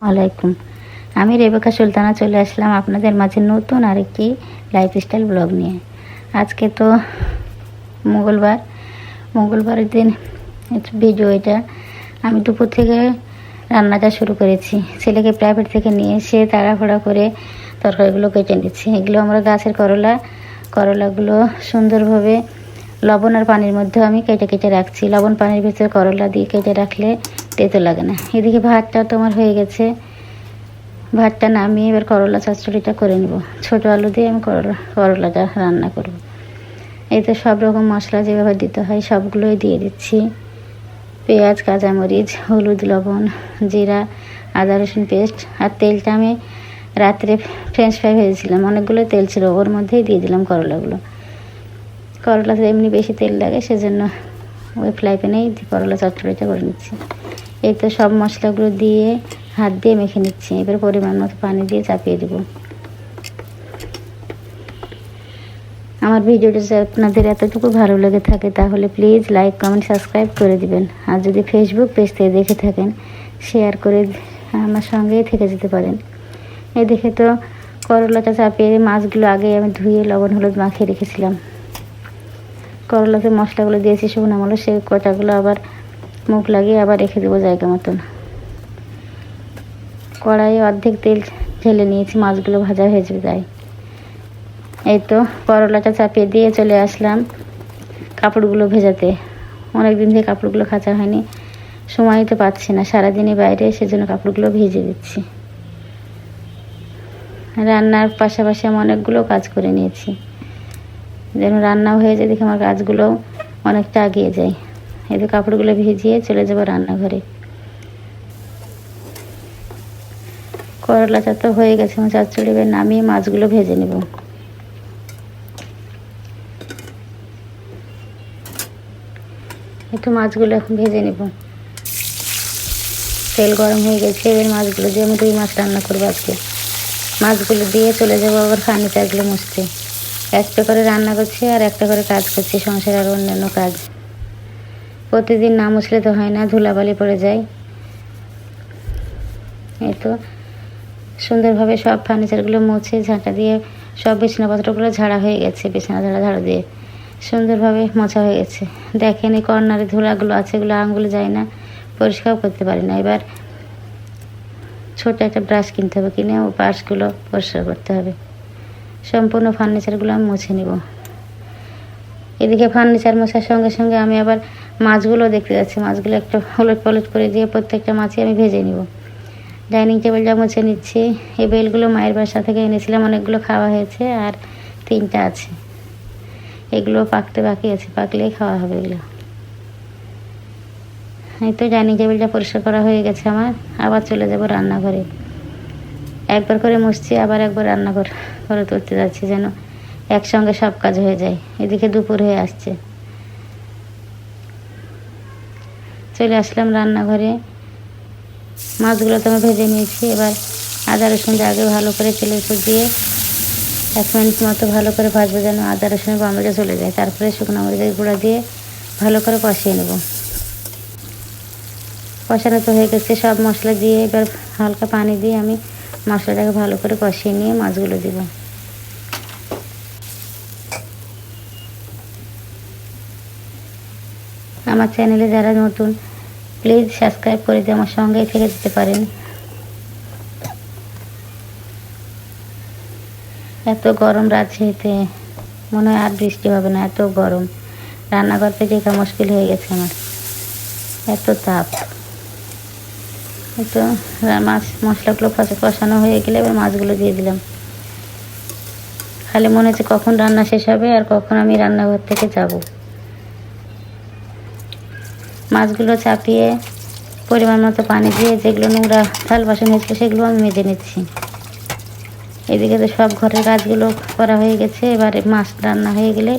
ওয়ালাইকুম। আমি রেবেকা সুলতানা চলে আসলাম আপনাদের মাঝে নতুন আরেকটি লাইফস্টাইল ব্লগ নিয়ে। আজকে তো মঙ্গলবারের দিন ভিডিও এটা। আমি দুপুর থেকে রান্নাটা শুরু করেছি। ছেলেকে প্রাইভেট থেকে নিয়ে এসে তাড়াহুড়া করে তরকারিগুলো কেটে নিচ্ছি। এগুলো আমরা গাছের করলাগুলো সুন্দরভাবে লবণ আর পানির মধ্যে আমি কেটে কেটে রাখছি। লবণ পানির ভিতরে করলা দিয়ে কেটে রাখলে তেতো লাগে না। এদিকে ভাতটা তোমার হয়ে গেছে। ভাতটা নামিয়ে এবার করলা চচ্চড়িটা করে নেব। ছোটো আলু দিয়ে আমি করলাটা রান্না করব। এই তো সব রকম মশলা যেভাবে দিতে হয় সবগুলোই দিয়ে দিচ্ছি। পেঁয়াজ, কাঁচামরিচ, হলুদ, লবণ, জিরা, আদা রসুন পেস্ট। আর তেলটা আমি রাত্রে ফ্রেঞ্চ ফ্রাই ভেজেছিলাম, অনেকগুলো তেল ছিল, ওর মধ্যেই দিয়ে দিলাম করলাতে এমনি বেশি তেল লাগে, সেজন্য ওই ফ্রাই প্যানেই করলা চচ্চড়িটা করে নিচ্ছি। এই তো সব মশলাগুলো দিয়ে হাত দিয়ে মেখে নিচ্ছি। এবার পরিমাণ মতো পানি দিয়ে চাপিয়ে দেব। আমার ভিডিওটা যদি আপনাদের এতটুকু ভালো লেগে থাকে তাহলে প্লিজ লাইক, কমেন্ট, সাবস্ক্রাইব করে দিবেন। আর যদি ফেসবুক পেজ থেকে দেখে থাকেন শেয়ার করে আমার সঙ্গেই থেকে যেতে পারেন। এই দেখে তো করলাটা চাপিয়ে মাছগুলো আগে আমি ধুয়ে লবণ হলুদ মাখিয়ে রেখেছিলাম। করলাতে মশলাগুলো দিয়েছি শুকনো আমলো, সেই কটাগুলো আবার মুখ লাগিয়ে আবার রেখে দেবো জায়গা মতন। কড়াইয়ে অর্ধেক তেল ঢেলে নিয়েছি, মাছগুলো ভাজা হয়ে যায়। এই তো করলাটা চাপিয়ে দিয়ে চলে আসলাম কাপড়গুলো ভেজাতে। অনেক দিন থেকে কাপড়গুলো কাচা হয়নি, সময় তো পাচ্ছি না, সারাদিনই বাইরে, সেজন্য কাপড়গুলো ভিজে দিচ্ছি। রান্নার পাশাপাশি আমি অনেকগুলো কাজ করে নিয়েছি, যেন রান্নাও হয়ে যায়, দেখে আমার কাজগুলো অনেকটা এগিয়ে যায়। এতে কাপড়গুলো ভিজিয়ে চলে যাবো রান্নাঘরে। করলাটা তো হয়ে গেছে, আমার চচ্চড়ি নামিয়ে মাছগুলো ভেজে নেব। একটু মাছগুলো এখন ভেজে নেব। তেল গরম হয়ে গেছে, এবার মাছগুলো দিয়ে আমি 2 মাছ রান্না করবো আজকে। মাছগুলো দিয়ে চলে যাবো আবার ফার্নিচারগুলো মুছতে। একটা করে রান্না করছি আর একটা করে কাজ করছি, সংসার আর অন্যান্য কাজ। প্রতিদিন না মুছলে তো হয় না, ধুলাবালি পড়ে যায়। এই তো সুন্দরভাবে সব ফার্নিচারগুলো মুছে ঝাঁটা দিয়ে সব বিছানাপত্রগুলো ঝাড়া হয়ে গেছে। বিছানা ঝাড়া দিয়ে সুন্দরভাবে মোছা হয়ে গেছে। দেখেন এই কর্নারে ধুলাগুলো আছে, এগুলো আঙুলে যায় না, পরিষ্কার করতে পারি না। এবার ছোট একটা ব্রাশ কিনতে হবে, কিনে ও পাশগুলো পরিষ্কার করতে হবে। সম্পূর্ণ ফার্নিচারগুলো আমি মুছে নিব। এদিকে ফার্নিচার মোছার সঙ্গে সঙ্গে আমি আবার মাছগুলো দেখতে যাচ্ছি। মাছগুলো একটু হলুদ পলট করে দিয়ে প্রত্যেকটা মাছই আমি ভেজে নিব। ডাইনিং টেবিলটা মুছে নিচ্ছি। এই বেলগুলো মায়ের বাসা থেকে এনেছিলাম, অনেকগুলো খাওয়া হয়েছে আর 3টা আছে। এগুলো পাকতে বাকি আছে, পাকলেই খাওয়া হবে এগুলো। এই তো ডাইনিং টেবিলটা পরিষ্কার করা হয়ে গেছে আমার। আবার চলে যাব রান্নাঘরে। একবার করে মুছছি, আবার একবার রান্নাঘর করে তুলতে যাচ্ছি, যেন একসঙ্গে সব কাজ হয়ে যায়। এদিকে দুপুর হয়ে আসছে। চলে আসলাম রান্নাঘরে। মাছগুলো তো আমি ভেজে নিয়েছি। এবার আদা রসুন আগে ভালো করে তেলের উপর দিয়ে 1 মিনিট মতো ভালো করে ভাজবো, যেন আদা রসুনের গন্ধটা চলে যায়। তারপরে শুকনো মরিচের গুঁড়া দিয়ে ভালো করে কষিয়ে নেব। কষানো তো হয়ে গেছে, সব মশলা দিয়ে এবার হালকা পানি দিয়ে আমি মশলাটাকে ভালো করে কষিয়ে নিয়ে মাছগুলো দিব। আমার চ্যানেলে যারা নতুন প্লিজ সাবস্ক্রাইব করে দিয়ে আমার সঙ্গেই থেকে যেতে পারেন। এত গরম রাজশাহীতে, মনে হয় আর বৃষ্টি হবে না, এত গরম। রান্না করতে যেটা মুশকিল হয়ে গেছে আমার, এত তাপ। তো মাছ মশলাগুলো কষানো হয়ে গেলে এবার মাছগুলো দিয়ে দিলাম। খালি মনে হচ্ছে কখন রান্না শেষ হবে আর কখন আমি রান্নাঘর থেকে যাব। মাছগুলো চাপিয়ে পরিমাণ মতো পানি দিয়ে যেগুলো নোংরা থাল বাসন হয়েছিল সেগুলো আমি মেজে নিচ্ছি। এদিকে তো সব ঘরের কাজগুলো করা হয়ে গেছে। এবারে মাছ রান্না হয়ে গেলে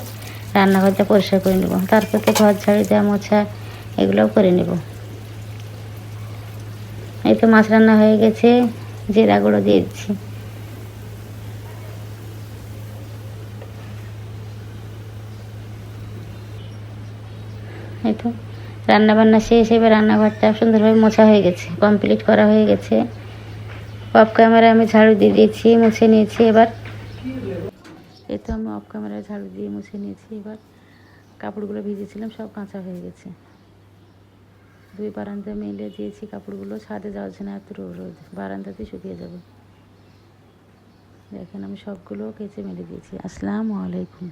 রান্নাঘরটা পরিষ্কার করে নেব। তারপর তো ঘর ঝাড়ু দেওয়া, মোছা এগুলোও করে নেব। এই তো মাছ রান্না হয়ে গেছে, জিরা গুঁড়ো দিয়ে দিচ্ছি। এই তো রান্নাবান্না শেষ। এবার রান্নাঘরটা সুন্দরভাবে মোছা হয়ে গেছে, কমপ্লিট করা হয়ে গেছে। অফ ক্যামেরায় আমি ঝাড়ু দিয়ে দিয়েছি, মুছে নিয়েছি। এবার এই তো আমি অফ ক্যামেরায় ঝাড়ু দিয়ে মুছে নিয়েছি। এবার কাপড়গুলো ভিজেছিলাম সব কাঁচা হয়ে গেছে। 2 বারান্দায় মেলে দিয়েছি কাপড়গুলো, ছাদে যাওয়ার না, এত রোদ, বারান্দাতেই শুকিয়ে যাবে। দেখেন আমি সবগুলো কেচে মেলে দিয়েছি। আসসালামু আলাইকুম।